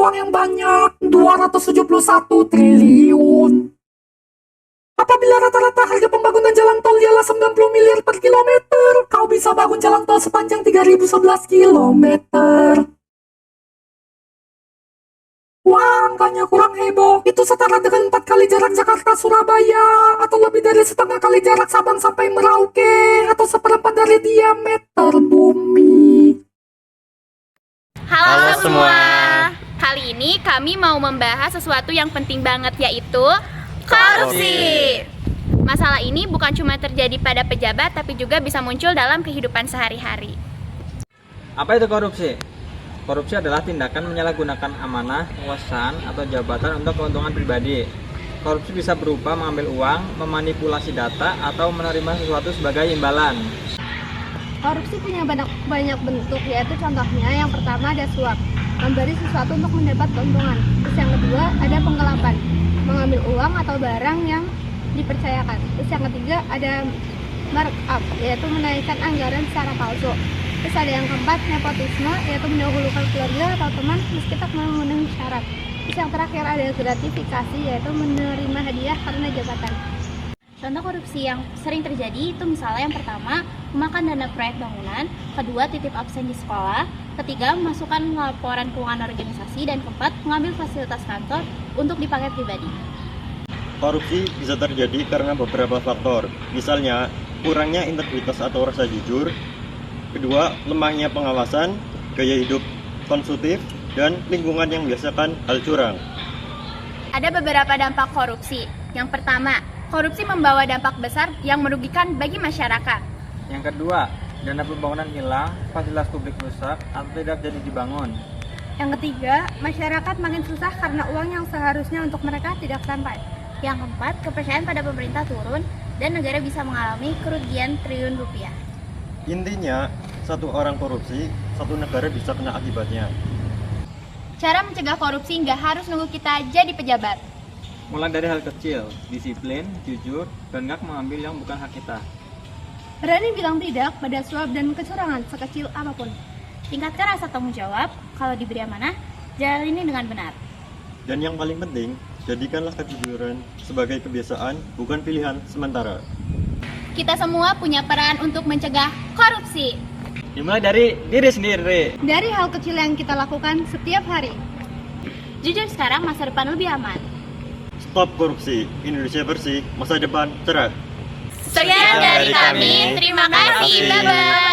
uang yang banyak, 271 triliun. Apabila rata-rata harga pembangunan jalan tol ialah 90 miliar per kilometer, kau bisa bangun jalan tol sepanjang 3011 kilometer. Wah, angkanya kurang heboh. Itu setara dengan 4 kali jarak Jakarta-Surabaya, atau lebih dari setengah kali jarak Sabang sampai Merauke, atau seperempat dari diameter bumi. Halo semua. Kali ini kami mau membahas sesuatu yang penting banget, yaitu korupsi. Masalah ini bukan cuma terjadi pada pejabat, tapi juga bisa muncul dalam kehidupan sehari-hari. Apa itu korupsi? Korupsi adalah tindakan menyalahgunakan amanah, kekuasaan, atau jabatan untuk keuntungan pribadi. Korupsi bisa berupa mengambil uang, memanipulasi data, atau menerima sesuatu sebagai imbalan. Korupsi punya banyak bentuk, yaitu contohnya yang pertama ada suap, memberi sesuatu untuk mendapat keuntungan. Terus yang kedua ada penggelapan, mengambil uang atau barang yang dipercayakan. Terus yang ketiga ada markup, yaitu menaikkan anggaran secara palsu. Terus ada yang keempat nepotisme, yaitu mendahulukan keluarga atau teman meski tak memenuhi syarat. Terus yang terakhir ada gratifikasi, yaitu menerima hadiah karena jabatan. Contoh korupsi yang sering terjadi itu misalnya yang pertama, memakan dana proyek bangunan, kedua, titip absen di sekolah, ketiga, memasukkan laporan keuangan organisasi, dan keempat, mengambil fasilitas kantor untuk dipakai pribadi. Korupsi bisa terjadi karena beberapa faktor, misalnya kurangnya integritas atau rasa jujur, kedua, lemahnya pengawasan, gaya hidup konsumtif, dan lingkungan yang membiasakan hal curang. Ada beberapa dampak korupsi. Yang pertama, korupsi membawa dampak besar yang merugikan bagi masyarakat. Yang kedua, dana pembangunan hilang, fasilitas publik rusak, atau tidak jadi dibangun. Yang ketiga, masyarakat makin susah karena uang yang seharusnya untuk mereka tidak sampai. Yang keempat, kepercayaan pada pemerintah turun dan negara bisa mengalami kerugian triliun rupiah. Intinya, satu orang korupsi, satu negara bisa kena akibatnya. Cara mencegah korupsi nggak harus nunggu kita jadi pejabat. Mulai dari hal kecil, disiplin, jujur, dan nggak mengambil yang bukan hak kita. Berani bilang tidak pada suap dan kecurangan sekecil apapun. Tingkatkan rasa tanggung jawab, kalau diberi amanah, jalani dengan benar. Dan yang paling penting, jadikanlah kejujuran sebagai kebiasaan, bukan pilihan sementara. Kita semua punya peran untuk mencegah korupsi. Dimulai dari diri sendiri. Dari hal kecil yang kita lakukan setiap hari. Jujur sekarang, masa depan lebih aman. Stop korupsi, Indonesia bersih, masa depan cerah. Sekian dari kami, terima kasih, bye-bye.